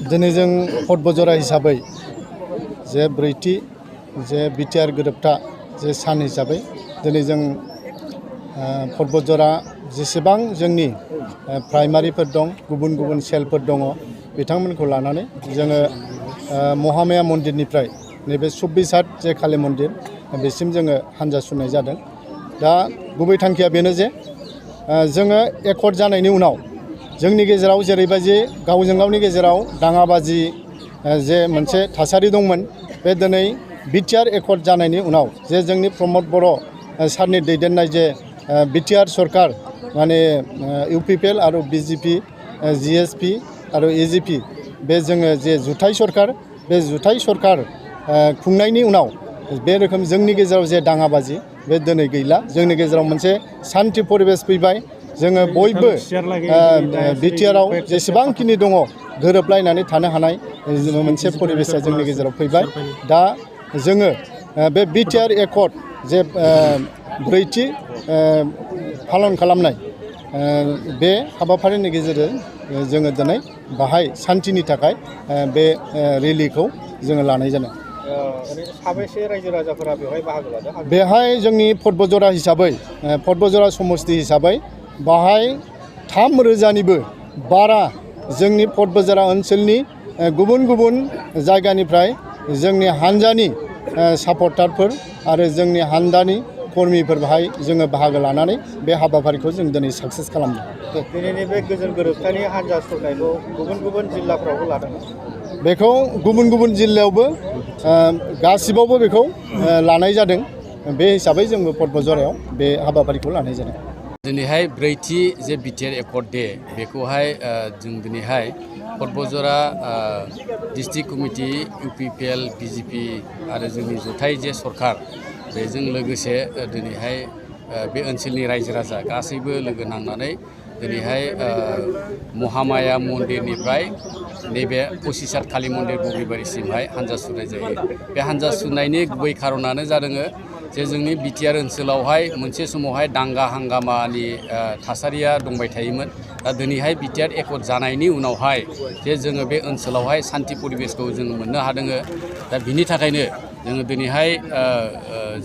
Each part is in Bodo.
दिनै जों बतझर हिसाबै जे ब्रैथि जे बिटिआर गोरोबथा जे सान हिसाबै दिनै जों बतझरा जेसेबां जोंनि प्राइमारिफोर दं गुबुन गुबुन सेलफोर दङ बिथांमोनखौ लानानै जोङो महामाया मन्दिरनिफ्राय नैबे 24 हात जे काली मन्दिर बेसिम जोङो हान्जा सुरनाय जादों। दा गुबै थांखिया बेनो जे जोङो एकर्ड जानायनि उनाव जोंनि गेजेराव जेरैबायदि गावजों गावनि गेजेराव दाङाबाजि जे मोनसे थासारि दंमोन बे दिनै बिटिआर एकर्ड जानायनि उनाव जे जोंनि प्रमद बर' सारनि दैदेननाय जे बिटिआर सरकार माने इउपिपिएल आरो बिजेपि जिएसपि आरो एजिपि बे जोङो जे जुथाइ सरकार बे जुथाइ सरकार खुंनायनि उनाव बे रोखोम जोंनि गेजेराव जे दाङाबाजि बे दिनै गैला। जोंनि गेजेराव मोनसे सान्थि परिबेस फैबाय। जोङो बयबो बिटिआराव जेसेबांखिनि दङ गोरोबलायनानै थानो हानाय मोनसे परिबेसा जोंनि गेजेराव फैबाय। दा जोङो बे बिटिआर एकर्ड जे ब्रैथि पालन खालामनाय बे हाबाफारिनि गेजेरजों जोङो दिनै बाहाय सान्थिनि थाखाय बे रेलिखौ जोङो लानाय जादों। साबेसे रायजो राजाफोरा बेवहाय बाहागो लादों? बेहाय जोंनि बतझरा हिसाबै बतझरा समस्ति हिसाबै बाहाय 3,000निबो बारा जोंनि बतझरा ओनसोलनि गुबुन गुबुन जायगानिफ्राय जोंनि हान्जानि सापर्टारफोर आरो जोंनि हान्जानि कर्मिफोर बाहाय जोङो बाहागो लानानै बे हाबाफारिखौ जों दिनै साक्सेस खालामदों। दिनैनि बे गोजोन गोरोबथानि हान्जा सुरनायखौ गुबुन गुबुन जिल्लाफ्रावबो लादों। बेखौ गुबुन गुबुन जिल्लायावबो गासिबावबो बेखौ लानाय जादों। बे हिसाबै जोंबो बतझरायाव बे हाबाफारिखौ लानाय जादों। दिनैहाय ब्रैथि जे बिटिआर एकर्ड डे बेखौहाय जों दिनैहाय बतझरा डिस्ट्रिक्ट कमिटि इउपिपिएल बिजेपि आरो जोंनि जथाइ जे सरकार बेजों लोगोसे दिनैहाय बे ओनसोलनि रायजो राजा गासैबो लोगो नांनानै दिनैहाय महामाया मन्दिरनिफ्राय नैबे 25 हात काली मन्दिर बगिबारिसिमहाय हान्जा सुरनाय जायो। बे हान्जा सुरनायनि गुबै खारनानो जादों जे जोंनि बिटिआर ओनसोलावहाय मोनसे समावहाय दांगा हांगामानि थासारिया दंबाय थायोमोन। दा दिनैहाय बिटिआर एकर्ड जानायनि उनावहाय जे जोङो बे ओनसोलावहाय सान्थि परिबेसखौ जोङो मोननो हादों। दा बिनि थाखायनो जोङो दिनैहाय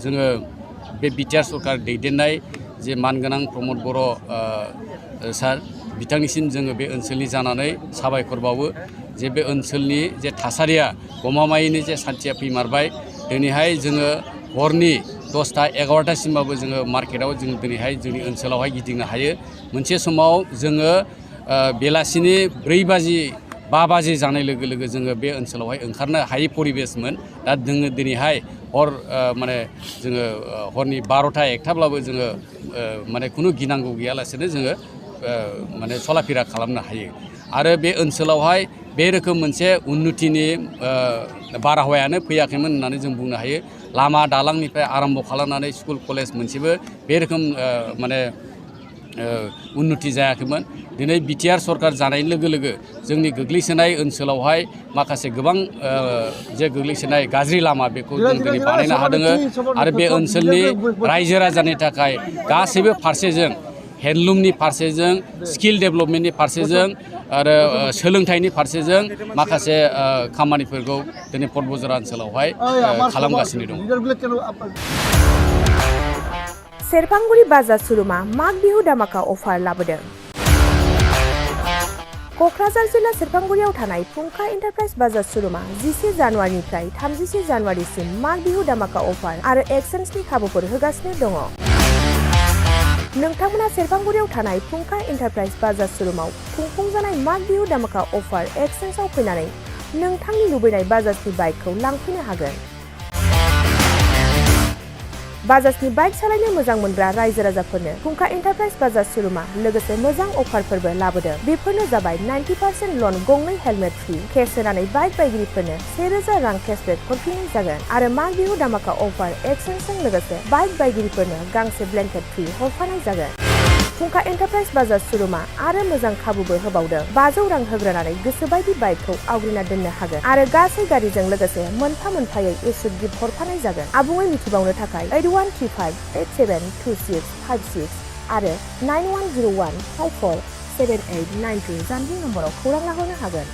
जोङो बे बिटिआर सरकार दैदेननाय जे मानगोनां प्रमद बर' सार बिथांनिसिम जोङो बे ओनसोलनि जानानै साबायखर बावो जे बे ओनसोलनि जे थासारिया गमामायैनो जे सान्थिया फैमारबाय। दिनैहाय जोङो हरनि 10टा 11टासिमबाबो जोङो मार्केटआव जों दिनैहाय जोंनि ओनसोलावहाय गिदिंनो हायो। मोनसे समाव जोङो बेलासिनि 4 बाजि 5 बाजि जानाय लोगो लोगो जोङो बे ओनसोलावहाय ओंखारनो हायै परिबेसमोन। दा जोङो दिनैहाय हर माने जोङो हरनि 12टा 1टाब्लाबो जोङो माने खुनु गिनांगौ गैयालासेनो जोङो माने चलाफेरा खालामनो हायो। आरो बे ओनसोलावहाय बे रोखोम मोनसे उन्नतिनि बारहावायानो फैयाखैमोन होननानै जों बुंनो हायो। लामा दालांनिफ्राय आरम्भ खालामनानै स्कुल कलेज मोनसेबो बे रोखोम माने उन्नति जायाखैमोन। दिनै बिटिआर सरकार जानाय लोगो लोगो जोंनि गोग्लैसोनाय ओनसोलावहाय माखासे गोबां जे गोग्लैसोनाय गाज्रि लामा बेखौ जों दिनै बानायनो हादों। आरो बे ओनसोलनि रायजो राजानि थाखाय गासैबो फारसेजों हेन्डलुमनि फारसेजों स्किल डेभेलपमेन्टनि फारसेजों आरो सोलोंथाइनि फारसेजों माखासे खामानिफोरखौ दिनै बतझरा ओनसोलावहाय खालामगासिनो दं। सेरफांगुरि बाजार सुरुमा माग बिहु दामाका अफार लाबोदों। क'क्राझार जिल्ला सेरफांगुरियाव थानाय फुंखा एन्टारप्राइज बाजार सुरुमा 11 जानुवारिनिफ्राय 31 जानुवारिसिम माग बिहु दामाका अफार आरो एक्सचेन्जनि खाबुफोर होगासिनो दङ। नोंथांमोना सेरफांगुरियाव थानाय फुंखा एन्टारप्राइज बाजार सुरुमाव खुंफुंजानाय माग बिहु दामाका अफार एक्सचेन्जआव फैनानै नोंथांनि लुबैनाय बाजाजनि बाइकखौ लांफैनो हागोन। बाजाजनि बाइक सालायनो मोजां मोनग्रा रायजो राजाफोरनो फुंखा एन्टारप्राइज बाजार सुरुमा लोगोसे मोजां अफारफोरबो लाबोदों। बेफोरनो जाबाय 90% लन, गंनै हेलमेट फ्रि, केस होनानै बाइक बायगिरिफोरनो 1000 रां केसबेक हरफिननाय जागोन आरो माग बिहु दामाका अफार एक्सचेन्जजों लोगोसे बाइक बायगिरिफोरनो गांसे ब्लेंकेट फ्रि हरफानाय जागोन। फुंखा एन्टारप्राइज बाजार सुरुमा आरो मोजां खाबुबो होबावदों। 500 रां होग्रोनानै गोसोबायदि बाइकखौ आवग्रिना दोननो हागोन आरो गासै गारिजों लोगोसे मोनफा मोनफायै इस्युड गिफ्ट हरफानाय जागोन। आबुङै मिथिबावनो थाखाय 8135872656 आरो 910154 7892 जानबुं नम्बराव खौरां लाहरनो हागोन।